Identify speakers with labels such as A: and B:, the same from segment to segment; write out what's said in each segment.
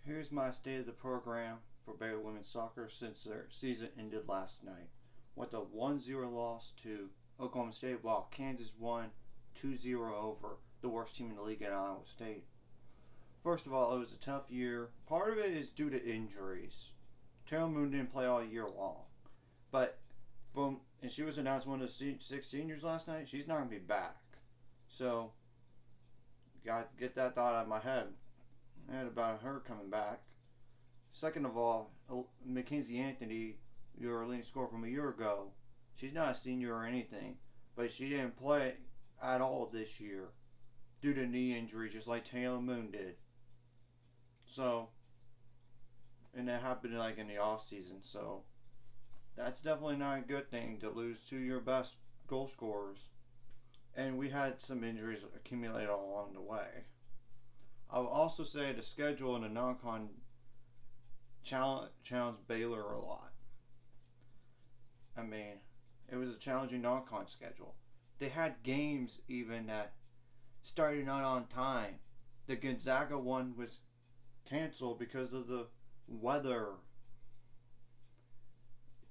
A: Here's my state of the program for Baylor women's soccer since their season ended last night, with a 1-0 loss to Oklahoma State, while Kansas won 2-0 over the worst team in the league at Iowa State. First of all, it was a tough year. Part of it is due to injuries. Taylor Moon didn't play all year long, and she was announced one of the 6 seniors last night. She's not going to be back, so got to get that thought out of my head about her coming back. Second of all, Mackenzie Anthony, your leading scorer from a year ago, she's not a senior or anything, but she didn't play at all this year due to knee injury, just like Taylor Moon did. So, and that happened like in the off season. So that's definitely not a good thing to lose 2 of your best goal scorers. And we had some injuries accumulate all along the way. I will also say the schedule in the non-con challenged Baylor a lot. I mean, it was a challenging non-con schedule. They had games even that started not on time. The Gonzaga one was canceled because of the weather.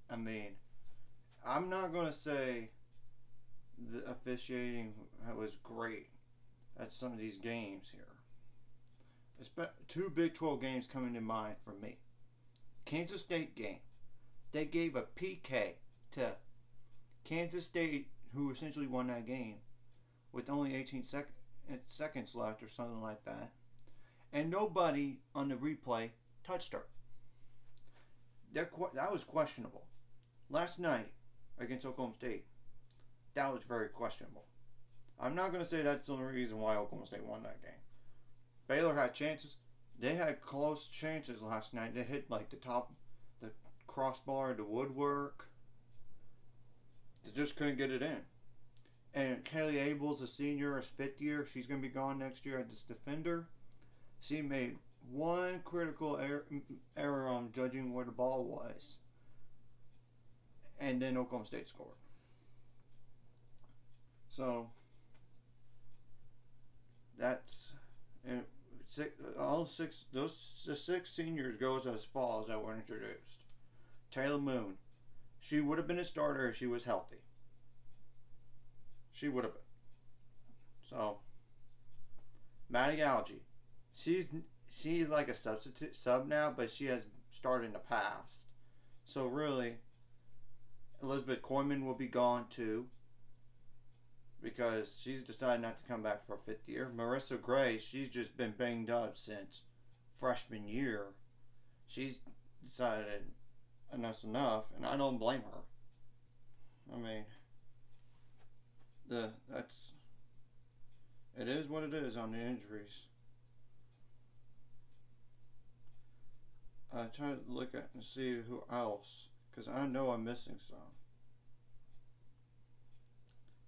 A: I mean, I'm not going to say the officiating was great at some of these games here. 2 Big 12 games coming to mind for me. Kansas State game. They gave a PK to Kansas State, who essentially won that game with only 18 seconds left or something like that. And nobody on the replay touched her. That was questionable. Last night against Oklahoma State, that was very questionable. I'm not going to say that's the only reason why Oklahoma State won that game. Baylor had chances. They had close chances last night. They hit like the crossbar, the woodwork. They just couldn't get it in. And Kaylee Abels, a senior, is 5th year. She's going to be gone next year as this defender. She made one critical error on judging where the ball was. And then Oklahoma State scored. So, that's... And the 6 seniors goes as follows that were introduced. Taylor Moon. She would have been a starter if she was healthy. She would have been. So, Maddie Algie. She's like a substitute sub now, but she has started in the past. So really, Elizabeth Coyman will be gone too, because she's decided not to come back for a 5th year. Marissa Gray, she's just been banged up since freshman year. She's decided enough's enough, and I don't blame her. I mean, it is what it is on the injuries. I try to look at and see who else, because I know I'm missing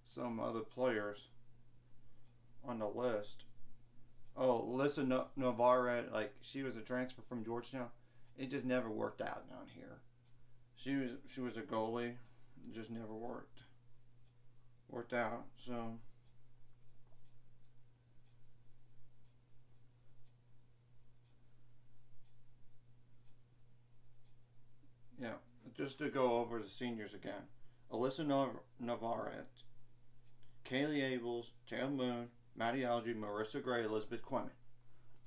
A: some other players on the list. Oh, Alyssa Navarre, like she was a transfer from Georgetown. It just never worked out down here. She was a goalie. It just never worked out. So yeah, just to go over the seniors again. Alyssa Navarre, Kaylee Abels, Taylor Moon, Maddie Algie, Marissa Gray, Elizabeth Coyman.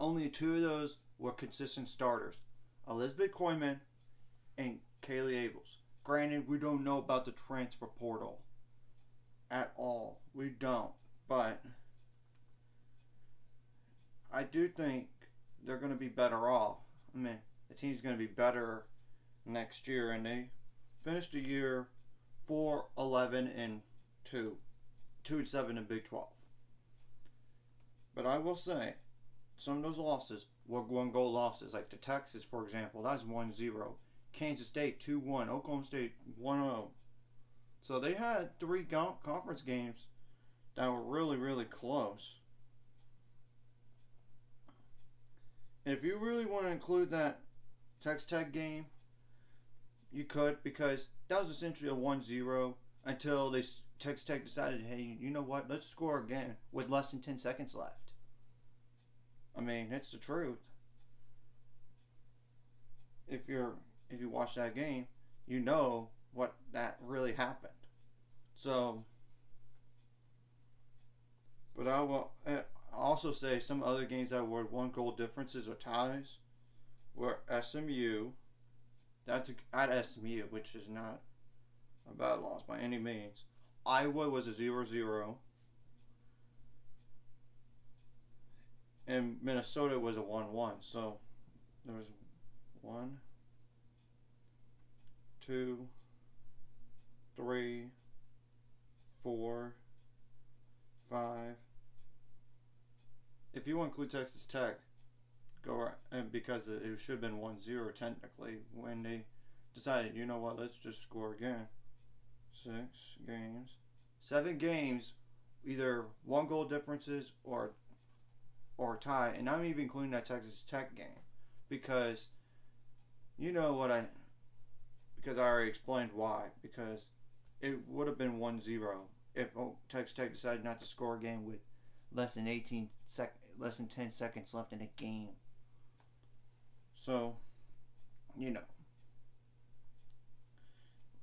A: Only 2 of those were consistent starters. Elizabeth Coyman and Kaylee Abels. Granted, we don't know about the transfer portal at all. We don't. But I do think they're going to be better off. I mean, the team's going to be better next year, and they finished the year 4-11-2, 2-7 in Big 12. But I will say, some of those losses were 1-goal losses, like to Texas, for example. That's 1-0. Kansas State 2-1. Oklahoma State 1-0. So they had 3 conference games that were really, really close. If you really want to include that Texas Tech game, you could, because that was essentially a 1-0 until Texas Tech decided, hey, you know what, let's score again with less than 10 seconds left. I mean, it's the truth. if you watch that game, you know what that really happened. So, but I will also say some other games that were 1 goal differences or ties were SMU. That's at SMU, which is not a bad loss by any means. Iowa was a 0-0. And Minnesota was a 1-1. So there was 1, 2, 3, 4, 5. If you include Texas Tech, go right, and because it should have been 1-0 technically when they decided, you know what, let's just score again. 6 games, 7 games, either 1 goal differences or tie, and I'm even including that Texas Tech game because because I already explained why, because it would have been 1-0 if Texas Tech decided not to score a game with less than 10 seconds left in a game. So,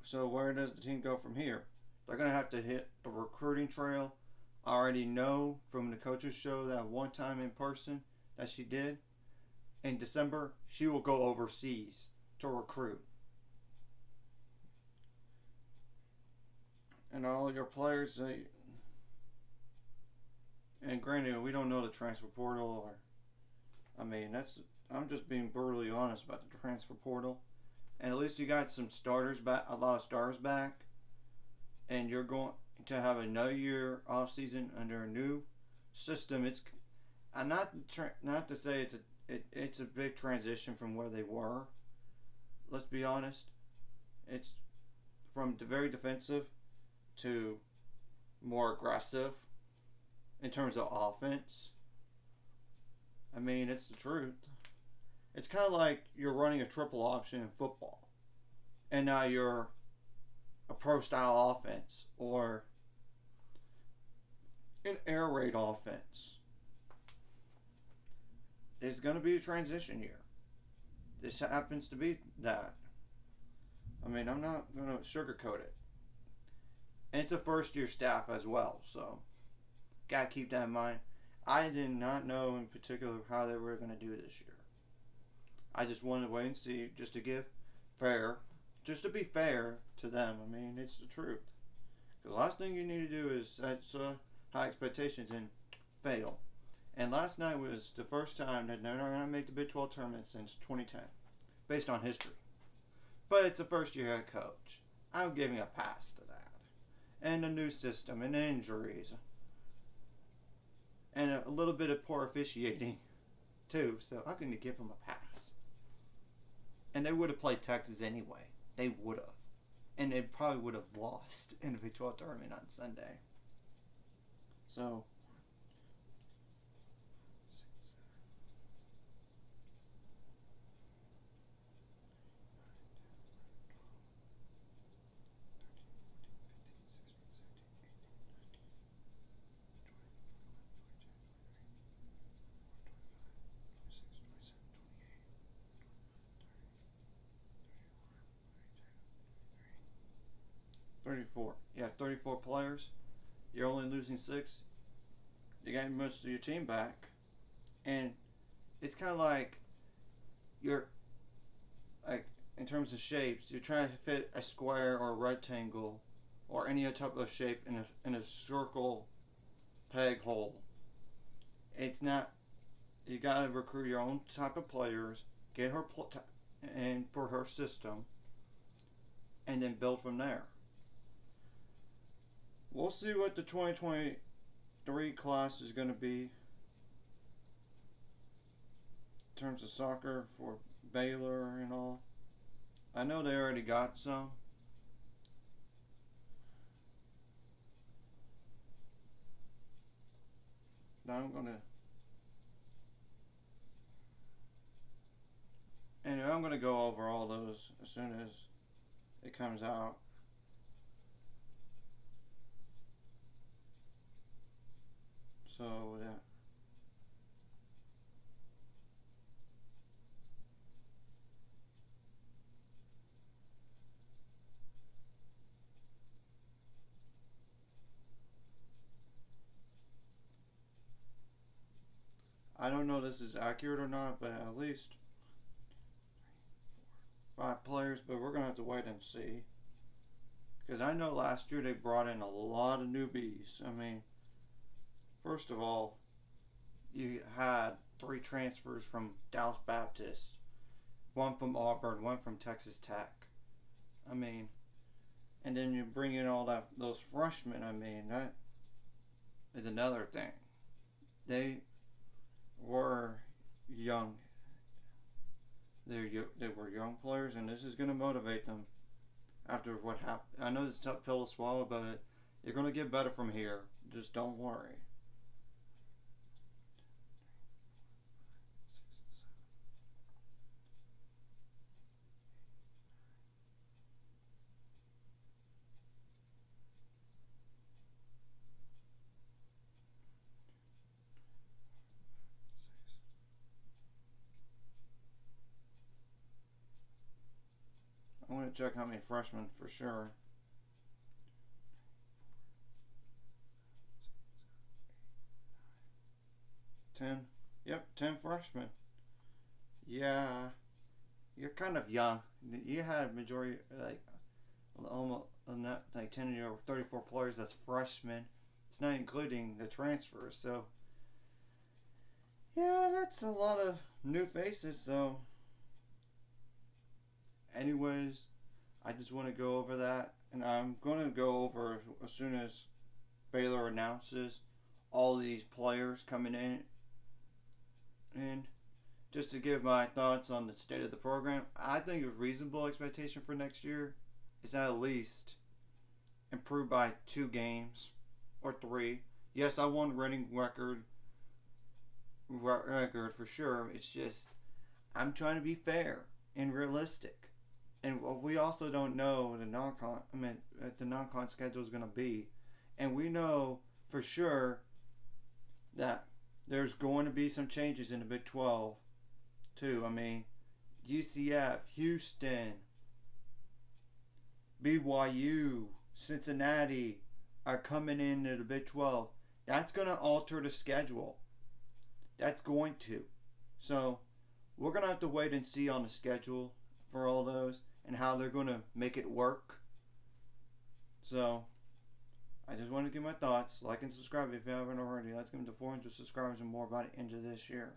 A: So where does the team go from here? They're going to have to hit the recruiting trail. I already know from the coaches show that one time in person that she did. In December, she will go overseas to recruit. And all your players, and granted, we don't know the transfer portal, I'm just being brutally honest about the transfer portal. And at least you got some starters back, a lot of stars back, and you're going to have another year off season under a new system. It's not to say it's a big transition from where they were. Let's be honest. It's from very defensive to more aggressive in terms of offense. It's the truth. It's kind of like you're running a triple option in football, and now you're a pro style offense or an air raid offense. It's going to be a transition year. This happens to be that. I'm not going to sugarcoat it. And it's a first year staff as well, so gotta keep that in mind. I did not know in particular how they were going to do this year. I just wanted to wait and see, just to be fair to them. It's the truth. Because the last thing you need to do is set high expectations and fail. And last night was the first time that they're not going to make the Big 12 tournament since 2010, based on history. But it's a first-year head coach. I'm giving a pass to that. And a new system, and injuries. And a little bit of poor officiating, too. So I'm going to give them a pass. And they would have played Texas anyway. They would have. And they probably would have lost in the Big 12 tournament on Sunday. So, yeah, 34 players. You're only losing 6. You got most of your team back, and it's kind of like you're like in terms of shapes. You're trying to fit a square or a rectangle or any other type of shape in a circle peg hole. It's not. You got to recruit your own type of players, get her and for her system, and then build from there. We'll see what the 2023 class is going to be in terms of soccer for Baylor and all. I know they already got some. Now I'm going to go over all those as soon as it comes out. So, yeah. I don't know if this is accurate or not, but at least 5 players, but we're going to have to wait and see. Because I know last year they brought in a lot of newbies. I mean, first of all, you had 3 transfers from Dallas Baptist, 1 from Auburn, 1 from Texas Tech. I mean, and then you bring in all those freshmen. I mean, that is another thing. They were young. They were young players, and this is going to motivate them after what happened. I know it's a tough pill to swallow, but you're going to get better from here. Just don't worry. I'm going to check how many freshmen for sure. 10. Yep, 10 freshmen. Yeah, you're kind of young. You had majority like almost like 10 or 34 players as freshmen. It's not including the transfers. So yeah, that's a lot of new faces. So anyways, I just want to go over that, and I'm going to go over as soon as Baylor announces all these players coming in, and just to give my thoughts on the state of the program. I think a reasonable expectation for next year is at least improve by 2 games or 3. Yes, I want winning record for sure. It's just I'm trying to be fair and realistic, and we also don't know the non-con schedule is going to be, and we know for sure that there's going to be some changes in the Big 12 too. I mean, UCF, Houston, BYU, Cincinnati are coming into the Big 12. That's going to alter the schedule. That's going to. So we're going to have to wait and see on the schedule for all those and how they're going to make it work. So I just want to give my thoughts. Like and subscribe if you haven't already. Let's get to 400 subscribers and more by the end of this year.